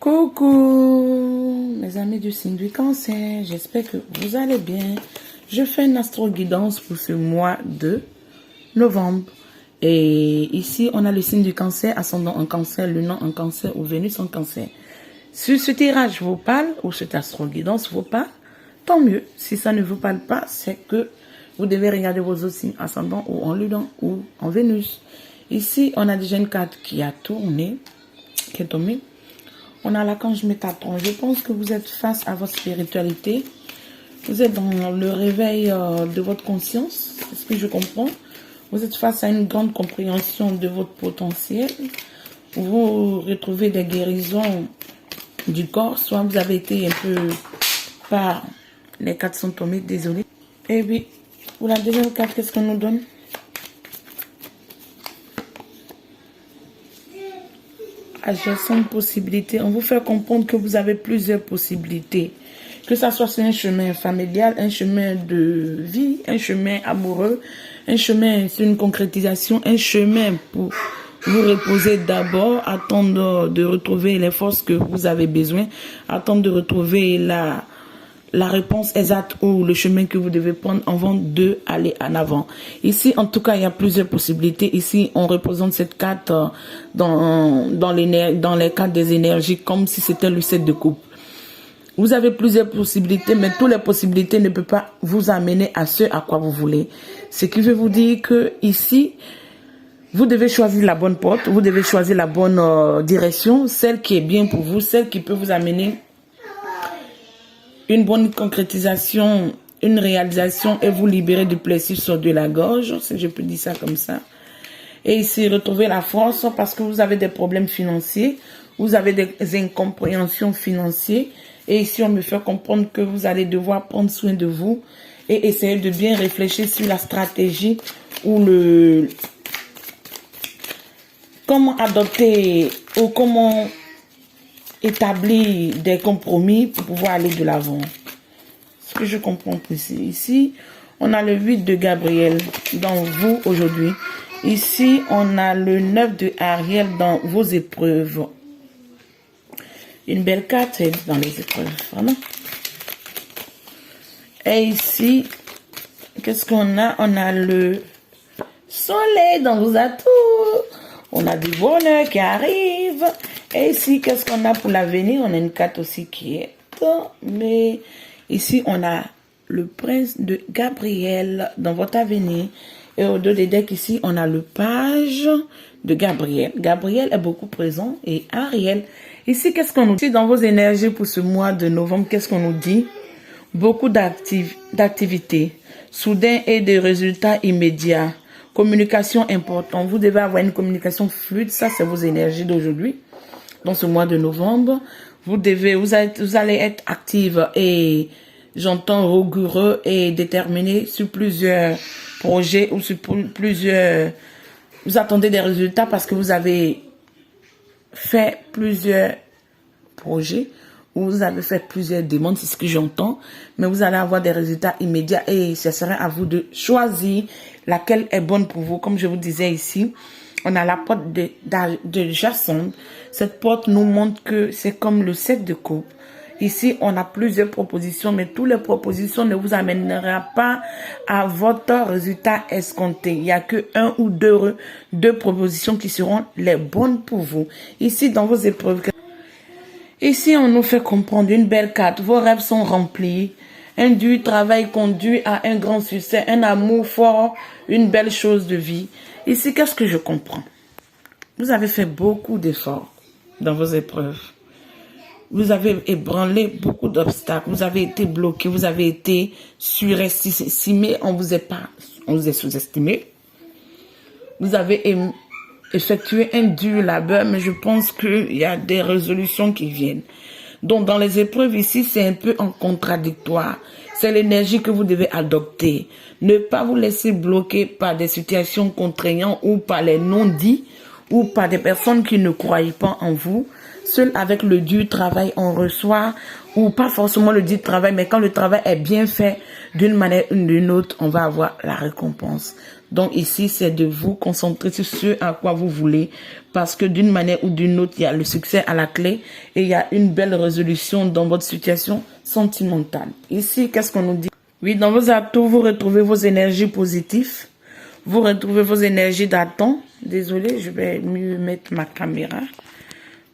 Coucou mes amis du signe du cancer, j'espère que vous allez bien. Je fais une astro-guidance pour ce mois de novembre. Et ici, on a le signe du cancer, ascendant en cancer, lunan en cancer ou Vénus en cancer. Si ce tirage vous parle ou cette astro-guidance vous parle, tant mieux. Si ça ne vous parle pas, c'est que vous devez regarder vos autres signes ascendants ou en lunan ou en Vénus. Ici, on a déjà une carte qui a tourné, qui est tombée. On a l'archange Métatron. Je pense que vous êtes face à votre spiritualité. Vous êtes dans le réveil de votre conscience. C'est ce que je comprends. Vous êtes face à une grande compréhension de votre potentiel. Vous retrouvez des guérisons du corps. Soit vous avez été un peu par les cartes sont tombées. Désolé. Et puis, pour la deuxième carte, qu'est-ce qu'on nous donne? Gestion de possibilités. On vous fait comprendre que vous avez plusieurs possibilités. Que ça soit sur un chemin familial, un chemin de vie, un chemin amoureux, un chemin sur une concrétisation, un chemin pour vous reposer d'abord, attendre de retrouver les forces que vous avez besoin, attendre de retrouver la réponse exacte ou le chemin que vous devez prendre avant de aller en avant. Ici, en tout cas, il y a plusieurs possibilités. Ici, on représente cette carte dans les cartes des énergies comme si c'était le 7 de coupe. Vous avez plusieurs possibilités, mais toutes les possibilités ne peuvent pas vous amener à ce à quoi vous voulez. Ce qui veut vous dire que ici, vous devez choisir la bonne porte, vous devez choisir la bonne direction, celle qui est bien pour vous, celle qui peut vous amener une bonne concrétisation, une réalisation et vous libérer du plessis sur de la gorge, si je peux dire ça comme ça. Et ici, retrouver la force parce que vous avez des problèmes financiers, vous avez des incompréhensions financières. Et ici, on me fait comprendre que vous allez devoir prendre soin de vous et essayer de bien réfléchir sur la stratégie ou comment adopter ou comment établir des compromis pour pouvoir aller de l'avant. Ce que je comprends ici. Ici, on a le 8 de Gabriel dans vous aujourd'hui. Ici, on a le 9 de Ariel dans vos épreuves. Une belle carte dans les épreuves. Vraiment. Et ici, qu'est-ce qu'on a? On a le soleil dans vos atouts. On a du bonheur qui arrive. Et ici, qu'est-ce qu'on a pour l'avenir? On a une carte aussi qui est... Mais ici, on a le prince de Gabriel dans votre avenir. Et au-delà des decks, ici, on a le page de Gabriel. Gabriel est beaucoup présent. Et Ariel. Ici, qu'est-ce qu'on nous dit dans vos énergies pour ce mois de novembre? Qu'est-ce qu'on nous dit? Beaucoup d'activités. Soudain et des résultats immédiats. Communication importante. Vous devez avoir une communication fluide. Ça, c'est vos énergies d'aujourd'hui. Dans ce mois de novembre, vous allez être active et j'entends rigoureux et déterminé sur plusieurs projets ou sur plusieurs... Vous attendez des résultats parce que vous avez fait plusieurs projets ou vous avez fait plusieurs demandes, c'est ce que j'entends, mais vous allez avoir des résultats immédiats et ce serait à vous de choisir laquelle est bonne pour vous. Comme je vous disais ici, on a la porte de Jason. Cette porte nous montre que c'est comme le 7 de coupe. Ici, on a plusieurs propositions, mais toutes les propositions ne vous amèneront pas à votre résultat escompté. Il n'y a que un ou deux propositions qui seront les bonnes pour vous. Ici, dans vos épreuves, ici, on nous fait comprendre une belle carte. Vos rêves sont remplis. Un dur travail conduit à un grand succès, un amour fort, une belle chose de vie. Ici, qu'est-ce que je comprends? Vous avez fait beaucoup d'efforts dans vos épreuves. Vous avez ébranlé beaucoup d'obstacles. Vous avez été bloqué. Vous avez été surestimé. On vous a sous-estimé. Vous avez effectué un dur labeur, mais je pense qu'il y a des résolutions qui viennent. Donc, dans les épreuves ici, c'est un peu en contradictoire. C'est l'énergie que vous devez adopter. Ne pas vous laisser bloquer par des situations contraignantes ou par les non-dits ou par des personnes qui ne croient pas en vous. Seul avec le dur travail, on reçoit, ou pas forcément le dur travail, mais quand le travail est bien fait d'une manière ou d'une autre, on va avoir la récompense. Donc ici, c'est de vous concentrer sur ce à quoi vous voulez, parce que d'une manière ou d'une autre, il y a le succès à la clé et il y a une belle résolution dans votre situation sentimentale. Ici, qu'est-ce qu'on nous dit? Oui, dans vos atouts, vous retrouvez vos énergies positives, vous retrouvez vos énergies d'attente. Désolé, je vais mieux mettre ma caméra.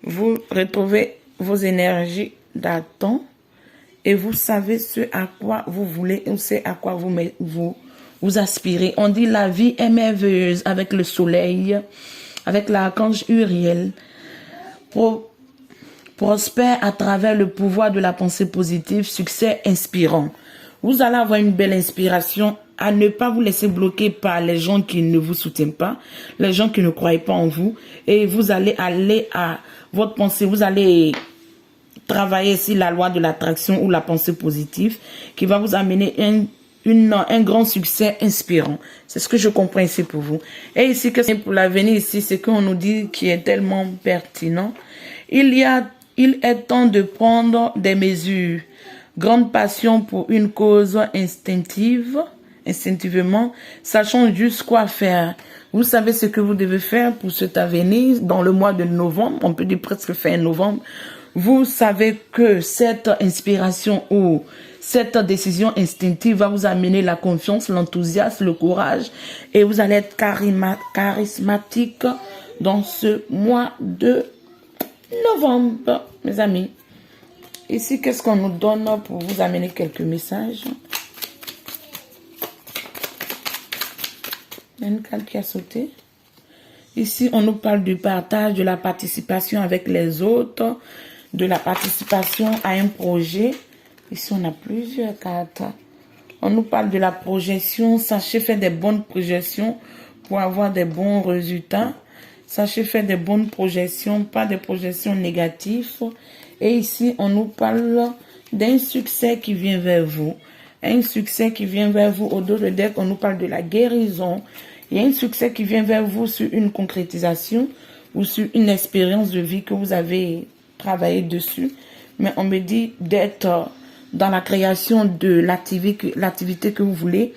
Vous retrouvez vos énergies d'attente et vous savez ce à quoi vous voulez ou c'est à quoi vous aspirez. On dit la vie est merveilleuse avec le soleil, avec l'archange Uriel. Prospère à travers le pouvoir de la pensée positive, succès inspirant. Vous allez avoir une belle inspiration à ne pas vous laisser bloquer par les gens qui ne vous soutiennent pas, les gens qui ne croient pas en vous. Et vous allez aller à votre pensée, vous allez travailler ici la loi de l'attraction ou la pensée positive qui va vous amener un grand succès inspirant. C'est ce que je comprends ici pour vous. Et ici, que c'est pour l'avenir ici, c'est qu'on nous dit qui est tellement pertinent. Il est temps de prendre des mesures. Grande passion pour une cause instinctivement, sachant juste quoi faire. Vous savez ce que vous devez faire pour cet avenir dans le mois de novembre, on peut dire presque fin novembre. Vous savez que cette inspiration ou cette décision instinctive va vous amener la confiance, l'enthousiasme, le courage et vous allez être charismatique dans ce mois de novembre, mes amis. Ici, qu'est-ce qu'on nous donne pour vous amener quelques messages? Il y a une carte qui a sauté. Ici, on nous parle du partage, de la participation avec les autres, de la participation à un projet. Ici, on a plusieurs cartes. On nous parle de la projection. Sachez faire des bonnes projections pour avoir des bons résultats. Sachez faire des bonnes projections, pas des projections négatives. Et ici, on nous parle d'un succès qui vient vers vous. Un succès qui vient vers vous. Au dos de deck, on nous parle de la guérison. Il y a un succès qui vient vers vous sur une concrétisation ou sur une expérience de vie que vous avez travaillé dessus. Mais on me dit d'être dans la création de l'activité que vous voulez,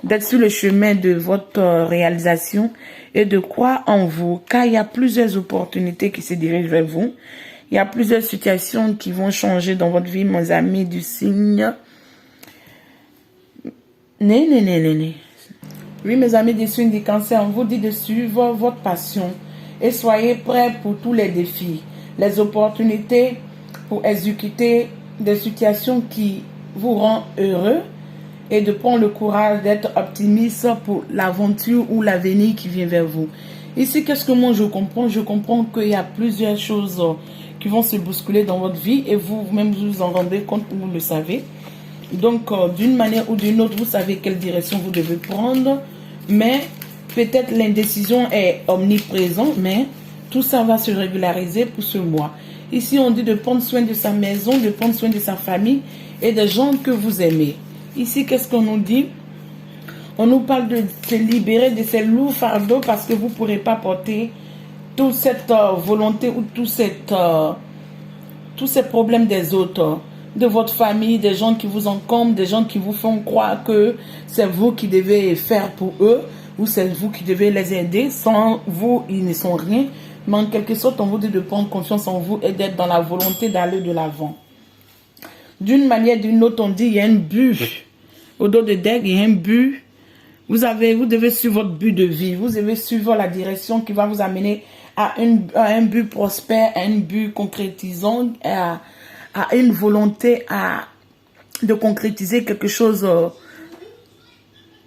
d'être sur le chemin de votre réalisation et de croire en vous, car il y a plusieurs opportunités qui se dirigent vers vous. Il y a plusieurs situations qui vont changer dans votre vie, mes amis du signe. Oui, mes amis du signe du cancer, on vous dit de suivre votre passion et soyez prêts pour tous les défis, les opportunités pour exécuter des situations qui vous rendent heureux et de prendre le courage d'être optimiste pour l'aventure ou l'avenir qui vient vers vous. Ici, qu'est-ce que moi je comprends? Je comprends qu'il y a plusieurs choses qui vont se bousculer dans votre vie et vous-même vous en rendez compte, vous le savez. Donc, d'une manière ou d'une autre, vous savez quelle direction vous devez prendre, mais peut-être l'indécision est omniprésente, mais tout ça va se régulariser pour ce mois. Ici, on dit de prendre soin de sa maison, de prendre soin de sa famille et des gens que vous aimez. Ici, qu'est-ce qu'on nous dit? On nous parle de se libérer de ces lourds fardeaux parce que vous ne pourrez pas porter toute cette volonté ou tous ces problèmes des autres, de votre famille, des gens qui vous encombrent, des gens qui vous font croire que c'est vous qui devez faire pour eux ou c'est vous qui devez les aider. Sans vous, ils ne sont rien. Mais en quelque sorte, on vous dit de prendre confiance en vous et d'être dans la volonté d'aller de l'avant. D'une manière ou d'une autre, on dit il y a un but. Au dos de deck, il y a un but. Vous devez suivre votre but de vie. Vous devez suivre la direction qui va vous amener à un but prospère, à un but concrétisant, à une volonté de concrétiser quelque chose,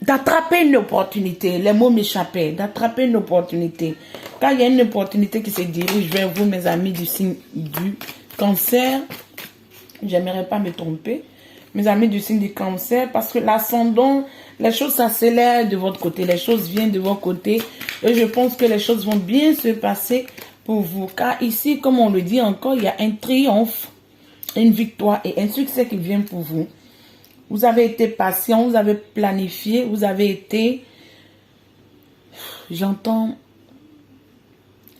d'attraper une opportunité. Les mots m'échappaient. D'attraper une opportunité. Quand il y a une opportunité qui se dirige vers vous, mes amis du signe du cancer, j'aimerais pas me tromper, mes amis du signe du cancer, parce que l'ascendant, les choses s'accélèrent de votre côté, les choses viennent de votre côté, et je pense que les choses vont bien se passer pour vous, car ici, comme on le dit encore, il y a un triomphe, une victoire et un succès qui vient pour vous. Vous avez été patient, vous avez planifié, vous avez été, j'entends,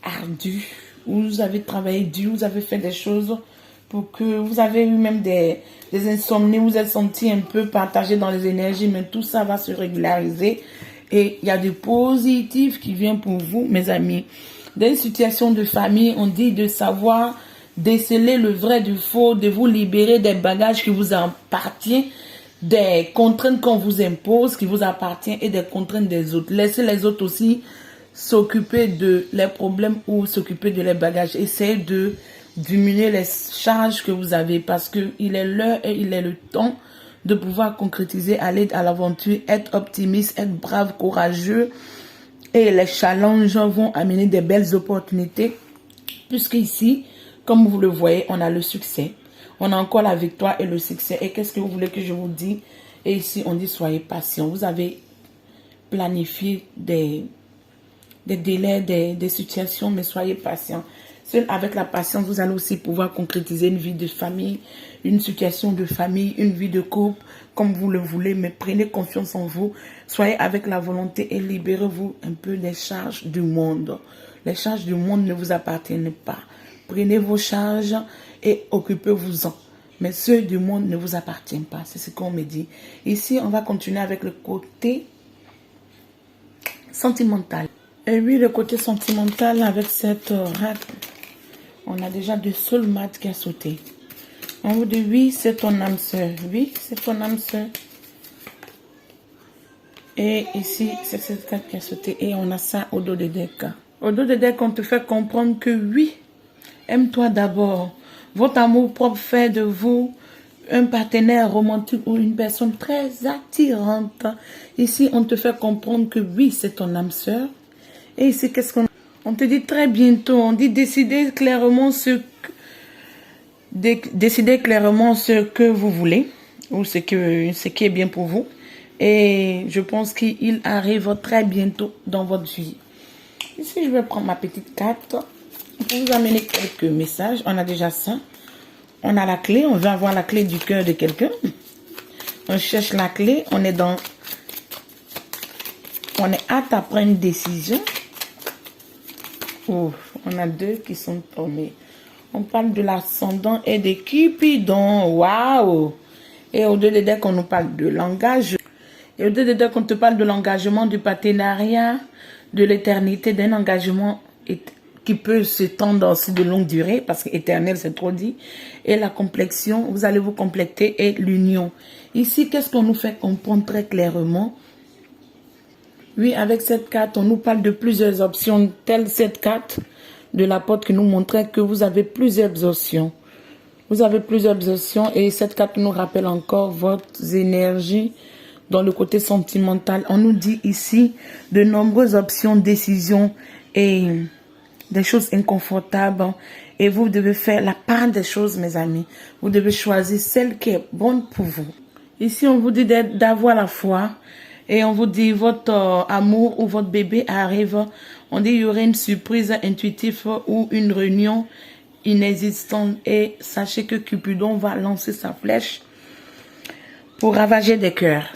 ardu, vous avez travaillé dur, vous avez fait des choses pour que vous avez eu même des insomnies, vous êtes senti un peu partagé dans les énergies, mais tout ça va se régulariser Et il y a du positif qui vient pour vous, mes amis. Dans une situation de famille, on dit de savoir déceler le vrai du faux, de vous libérer des bagages qui vous appartiennent, des contraintes qu'on vous impose, qui vous appartiennent, et des contraintes des autres. Laissez les autres aussi s'occuper de les problèmes ou s'occuper de les bagages. Essayez de diminuer les charges que vous avez, parce que il est l'heure et il est le temps de pouvoir concrétiser, aller à l'aventure, être optimiste, être brave, courageux. Et les challenges vont amener des belles opportunités, puisque ici, comme vous le voyez, on a le succès. On a encore la victoire et le succès. Et qu'est-ce que vous voulez que je vous dise? Et ici, on dit soyez patient. Vous avez planifié des délais, des situations, mais soyez patient. Seul avec la patience, vous allez aussi pouvoir concrétiser une vie de famille, une situation de famille, une vie de couple, comme vous le voulez. Mais prenez confiance en vous. Soyez avec la volonté et libérez-vous un peu des charges du monde. Les charges du monde ne vous appartiennent pas. Prenez vos charges et occupez-vous-en. Mais ceux du monde ne vous appartiennent pas. C'est ce qu'on me dit. Ici, on va continuer avec le côté sentimental. Et oui, le côté sentimental avec cette rate. On a déjà deux soulmates qui a sauté. On vous dit oui, c'est ton âme sœur. Oui, c'est ton âme sœur. Et ici, c'est cette carte qui a sauté. Et on a ça au dos de deck. Au dos de deck, on te fait comprendre que oui, aime-toi d'abord. Votre amour propre fait de vous un partenaire romantique ou une personne très attirante. Ici, on te fait comprendre que oui, c'est ton âme sœur. Et ici, qu'est-ce qu'on... On te dit très bientôt, on dit décidez clairement ce que vous voulez ou ce qui est bien pour vous. Et je pense qu'il arrive très bientôt dans votre vie. Ici, je vais prendre ma petite carte pour vous amener quelques messages. On a déjà ça. On a la clé, on veut avoir la clé du cœur de quelqu'un. On cherche la clé, on est hâte à prendre une décision. Oh, on a deux qui sont tombés. On parle de l'ascendant et de Cupidon. Waouh! Et au-delà de deck, on nous parle de l'engagement. Et au-delà de deck, on te parle de l'engagement, du partenariat, de l'éternité, d'un engagement qui peut s'étendre aussi de longue durée, parce que éternel, c'est trop dit. Et la complexion, vous allez vous compléter, et l'union. Ici, qu'est-ce qu'on nous fait comprendre très clairement? Oui, avec cette carte, on nous parle de plusieurs options, telle cette carte de la porte qui nous montrait que vous avez plusieurs options. Vous avez plusieurs options et cette carte nous rappelle encore votre énergie dans le côté sentimental. On nous dit ici de nombreuses options, décisions et des choses inconfortables. Et vous devez faire la part des choses, mes amis. Vous devez choisir celle qui est bonne pour vous. Ici, on vous dit d'avoir la foi. Et on vous dit, votre amour ou votre bébé arrive. On dit, il y aurait une surprise intuitive ou une réunion inexistante. Et sachez que Cupidon va lancer sa flèche pour ravager des cœurs.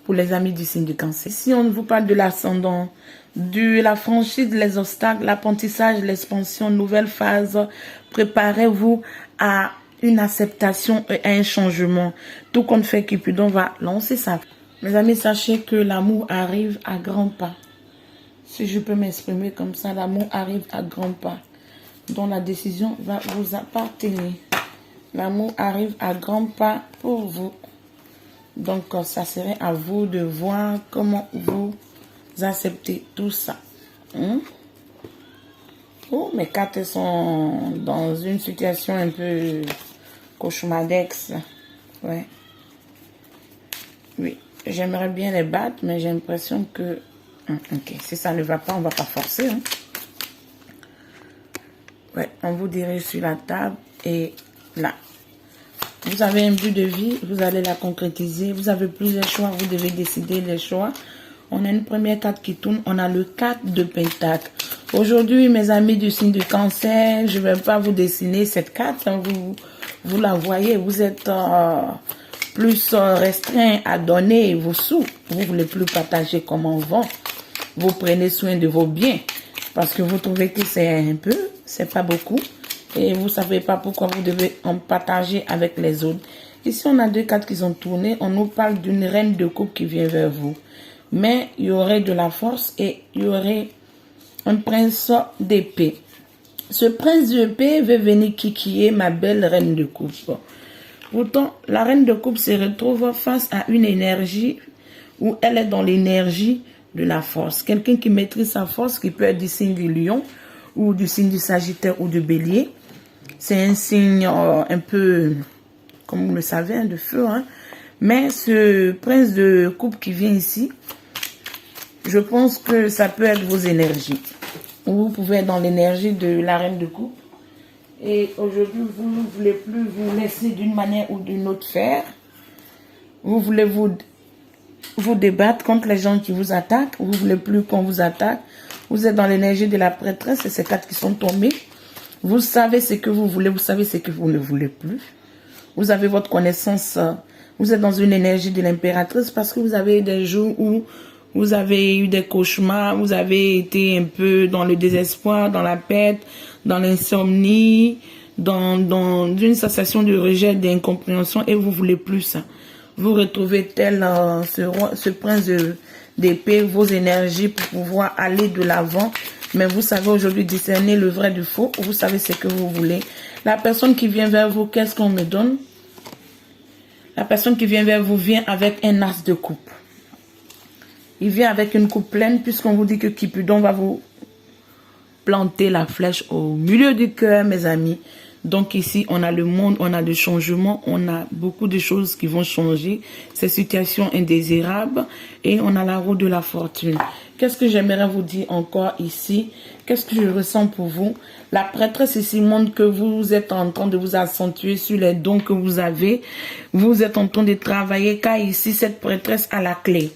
Pour les amis du signe du Cancer. Si on vous parle de l'ascendant, de la franchise, les obstacles, l'apprentissage, l'expansion, nouvelle phase, préparez-vous à une acceptation et à un changement. Tout compte fait, Cupidon va lancer sa flèche. Mes amis, sachez que l'amour arrive à grands pas. Si je peux m'exprimer comme ça, l'amour arrive à grands pas. Dont la décision va vous appartenir. L'amour arrive à grands pas pour vous. Donc, ça serait à vous de voir comment vous acceptez tout ça. Oh, mes cartes sont dans une situation un peu cauchemardesque. Ouais. Oui. J'aimerais bien les battre, mais j'ai l'impression que... Ok, si ça ne va pas, on ne va pas forcer. Ouais, on vous dirige sur la table et là. Vous avez un but de vie, vous allez la concrétiser. Vous avez plusieurs choix, vous devez décider les choix. On a une première carte qui tourne, on a le 4 de Pentacle. Aujourd'hui, mes amis du signe du Cancer, je ne vais pas vous dessiner cette carte. Vous la voyez, vous êtes... plus restreint à donner vos sous. Vous ne voulez plus partager comme on vend. Vous prenez soin de vos biens. Parce que vous trouvez que c'est un peu, c'est pas beaucoup. Et vous ne savez pas pourquoi vous devez en partager avec les autres. Ici, on a deux cartes qui sont tournées. On nous parle d'une reine de coupe qui vient vers vous. mais il y aurait de la force et il y aurait un prince d'épée. Ce prince d'épée veut venir kikiller ma belle reine de coupe. Pourtant, la reine de coupe se retrouve face à une énergie où elle est dans l'énergie de la force. Quelqu'un qui maîtrise sa force, qui peut être du signe du lion ou du signe du sagittaire ou du bélier. C'est un signe un peu, comme vous le savez, de feu. Mais ce prince de coupe qui vient ici, je pense que ça peut être vos énergies. Vous pouvez être dans l'énergie de la reine de coupe. Et aujourd'hui, vous ne voulez plus vous laisser d'une manière ou d'une autre faire. Vous voulez vous débattre contre les gens qui vous attaquent. Vous ne voulez plus qu'on vous attaque. Vous êtes dans l'énergie de la prêtresse et ces quatre qui sont tombés. Vous savez ce que vous voulez, vous savez ce que vous ne voulez plus. Vous avez votre connaissance. Vous êtes dans une énergie de l'impératrice parce que vous avez des jours où vous avez eu des cauchemars, vous avez été un peu dans le désespoir, dans la perte, dans l'insomnie, dans une sensation de rejet, d'incompréhension et vous voulez plus ça. Vous retrouvez tel ce prince d'épée, vos énergies pour pouvoir aller de l'avant. Mais vous savez aujourd'hui discerner le vrai du faux. Vous savez ce que vous voulez. La personne qui vient vers vous, qu'est-ce qu'on me donne? La personne qui vient vers vous vient avec un as de coupe. Il vient avec une coupe pleine puisqu'on vous dit que Cupidon va vous planter la flèche au milieu du cœur, mes amis. Donc ici, on a le monde, on a le changement, on a beaucoup de choses qui vont changer, ces situations indésirables et on a la roue de la fortune. Qu'est-ce que j'aimerais vous dire encore ici? Qu'est-ce que je ressens pour vous? La prêtresse ici montre que vous êtes en train de vous accentuer sur les dons que vous avez. Vous êtes en train de travailler car ici, cette prêtresse a la clé.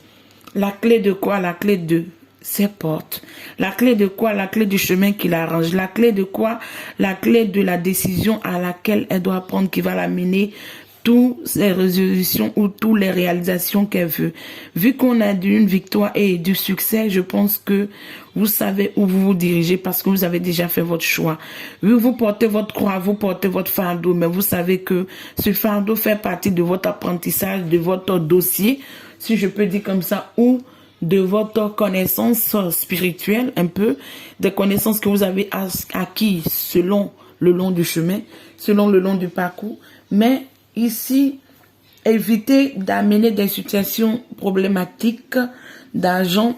La clé de quoi? La clé de ses portes. La clé de quoi? La clé du chemin qu'il arrange. La clé de quoi? La clé de la décision à laquelle elle doit prendre qui va l'amener toutes les résolutions ou toutes les réalisations qu'elle veut. Vu qu'on a une victoire et du succès, je pense que vous savez où vous vous dirigez parce que vous avez déjà fait votre choix. Oui, vous portez votre croix, vous portez votre fardeau, mais vous savez que ce fardeau fait partie de votre apprentissage, de votre dossier, si je peux dire comme ça, ou de votre connaissance spirituelle, un peu, des connaissances que vous avez acquis selon le long du chemin, selon le long du parcours. Mais ici, évitez d'amener des situations problématiques d'argent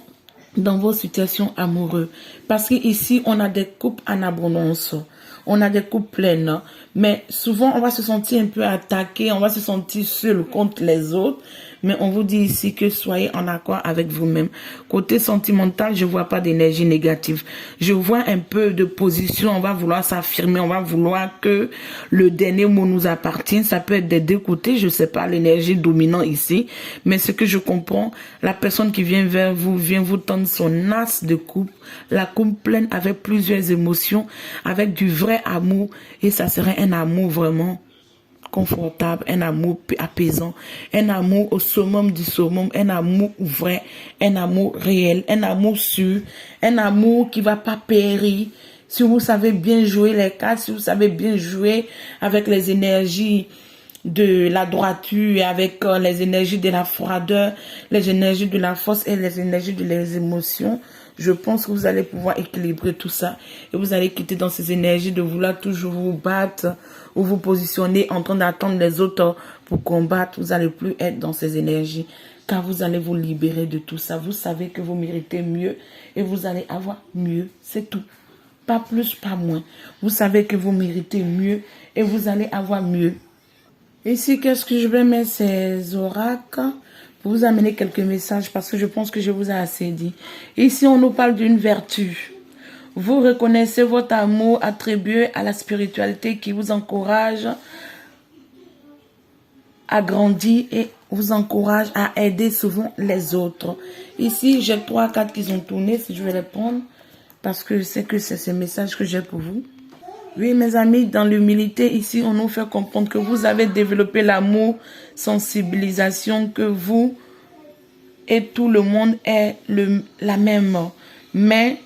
dans vos situations amoureuses. Parce qu'ici, on a des coupes en abondance. On a des coupes pleines. Mais souvent, on va se sentir un peu attaqué. On va se sentir seul contre les autres. Mais on vous dit ici que soyez en accord avec vous-même. Côté sentimental, je vois pas d'énergie négative. Je vois un peu de position. On va vouloir s'affirmer. On va vouloir que le dernier mot nous appartienne. Ça peut être des deux côtés. Je sais pas l'énergie dominante ici. Mais ce que je comprends, la personne qui vient vers vous, vient vous tendre son as de coupe. La coupe pleine avec plusieurs émotions, avec du vrai amour. Et ça serait un amour vraiment confortable, un amour apaisant, un amour au summum du summum, un amour vrai, un amour réel, un amour sûr, un amour qui va pas périr. Si vous savez bien jouer les cartes, si vous savez bien jouer avec les énergies de la droiture, avec les énergies de la froideur, les énergies de la force et les énergies de les émotions, je pense que vous allez pouvoir équilibrer tout ça et vous allez quitter dans ces énergies de vouloir toujours vous battre ou vous positionner en train d'attendre les autres pour combattre. Vous n'allez plus être dans ces énergies car vous allez vous libérer de tout ça. Vous savez que vous méritez mieux et vous allez avoir mieux. C'est tout. Pas plus, pas moins. Vous savez que vous méritez mieux et vous allez avoir mieux. Ici, qu'est-ce que je vais mettre ces oracles pour vous amener quelques messages parce que je pense que je vous ai assez dit. Ici, on nous parle d'une vertu. Vous reconnaissez votre amour attribué à la spiritualité qui vous encourage à grandir et vous encourage à aider souvent les autres. Ici, j'ai 3 cartes qui ont tourné, si je vais les prendre, parce que je sais que c'est ce message que j'ai pour vous. Oui, mes amis, dans l'humilité, ici, on nous fait comprendre que vous avez développé l'amour, sensibilisation, que vous et tout le monde est la même. Mais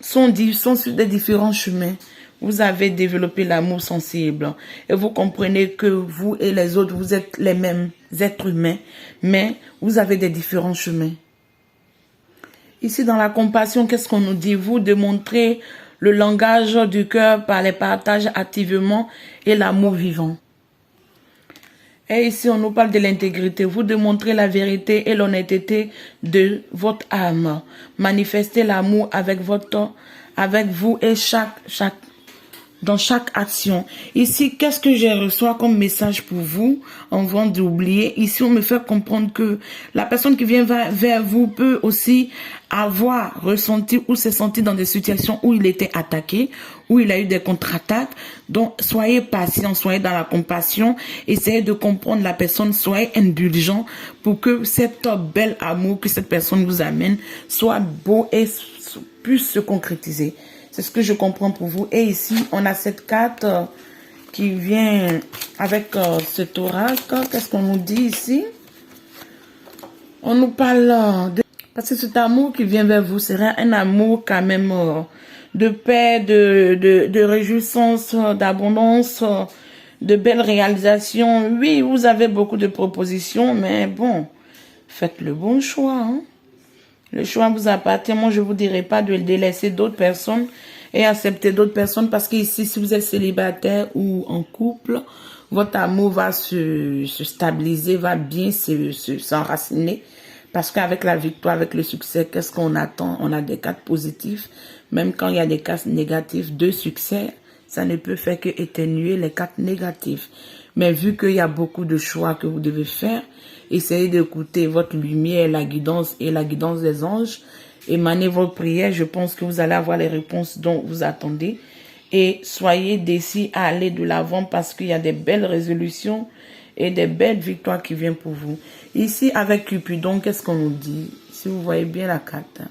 sont sur des différents chemins. Vous avez développé l'amour sensible. Et vous comprenez que vous et les autres, vous êtes les mêmes êtres humains. Mais vous avez des différents chemins. Ici, dans la compassion, qu'est-ce qu'on nous dit? Vous démontrez le langage du cœur par les partages activement et l'amour vivant. Et ici, on nous parle de l'intégrité. Vous démontrez la vérité et l'honnêteté de votre âme. Manifestez l'amour avec vous et dans chaque action. Ici, qu'est-ce que je reçois comme message pour vous avant d'oublier? Ici, on me fait comprendre que la personne qui vient vers vous peut aussi avoir ressenti ou se sentir dans des situations où il était attaqué, où il a eu des contre-attaques. Donc, soyez patient, soyez dans la compassion, essayez de comprendre la personne, soyez indulgent pour que cette belle amour que cette personne vous amène soit beau et puisse se concrétiser. C'est ce que je comprends pour vous. Et ici, on a cette carte qui vient avec cet oracle. Qu'est-ce qu'on nous dit ici? On nous parle de... Parce que cet amour qui vient vers vous sera un amour quand même de paix, de réjouissance, d'abondance, de belles réalisations. Oui, vous avez beaucoup de propositions, mais bon, faites le bon choix, hein. Le choix vous appartient. Moi, je vous dirai pas de délaisser d'autres personnes et accepter d'autres personnes parce que ici, si vous êtes célibataire ou en couple, votre amour va se stabiliser, va bien s'enraciner. Parce qu'avec la victoire, avec le succès, qu'est-ce qu'on attend? On a des cas positifs. Même quand il y a des cas négatifs de succès, ça ne peut faire que éténuer les cas négatifs. Mais vu qu'il y a beaucoup de choix que vous devez faire, essayez d'écouter votre lumière, la guidance et la guidance des anges. Émanez vos prières. Je pense que vous allez avoir les réponses dont vous attendez. Et soyez décis à aller de l'avant parce qu'il y a des belles résolutions et des belles victoires qui viennent pour vous. Ici, avec Cupidon, qu'est-ce qu'on nous dit? Si vous voyez bien la carte.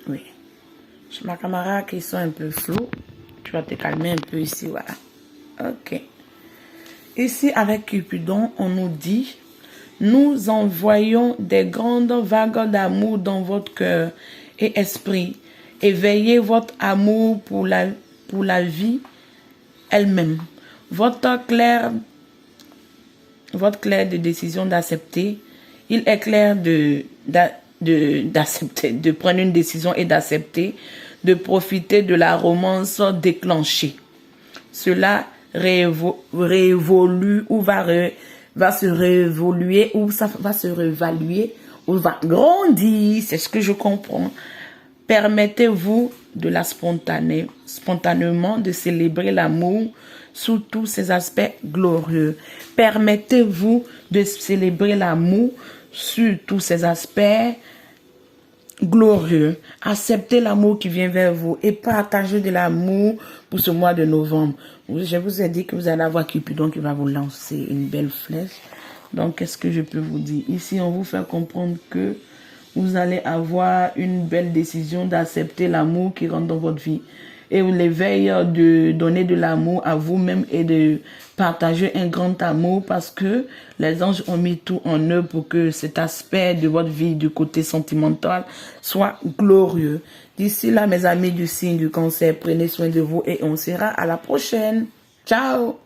Oui. Chez ma camarade qui sont un peu flous. Tu vas te calmer un peu ici, voilà. Ok. Ici, avec Cupidon, on nous dit, nous envoyons des grandes vagues d'amour dans votre cœur et esprit. Éveillez votre amour pour la vie elle-même. Votre clair de décision d'accepter, il est clair d'accepter, de prendre une décision et d'accepter, de profiter de la romance déclenchée. Cela réévolue ou va se réévoluer ou ça va se réévaluer ou va grandir, c'est ce que je comprends. Permettez-vous de la spontanément de célébrer l'amour sous tous ses aspects glorieux. Permettez-vous de célébrer l'amour sous tous ses aspects glorieux. Acceptez l'amour qui vient vers vous et partagez de l'amour pour ce mois de novembre. Je vous ai dit que vous allez avoir Cupidon qui va vous lancer une belle flèche. Donc, qu'est-ce que je peux vous dire? Ici, on vous fait comprendre que vous allez avoir une belle décision d'accepter l'amour qui rentre dans votre vie. Et l'éveil de donner de l'amour à vous-même et de partager un grand amour parce que les anges ont mis tout en eux pour que cet aspect de votre vie du côté sentimental soit glorieux. D'ici là, mes amis du signe du Cancer, prenez soin de vous et on sera à la prochaine. Ciao!